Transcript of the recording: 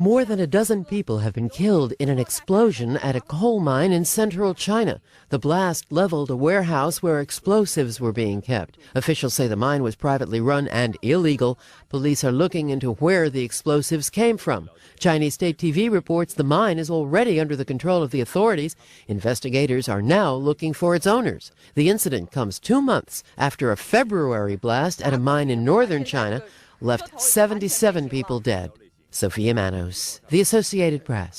More than a dozen people have been killed in an explosion at a coal mine in central China. The blast leveled a warehouse where explosives were being kept. Officials say the mine was privately run and illegal. Police are looking into where the explosives came from. Chinese state TV reports the mine is already under the control of the authorities. Investigators are now looking for its owners. The incident comes 2 months after a February blast at a mine in northern China left 77 people dead. Sophia Manos, The Associated Press.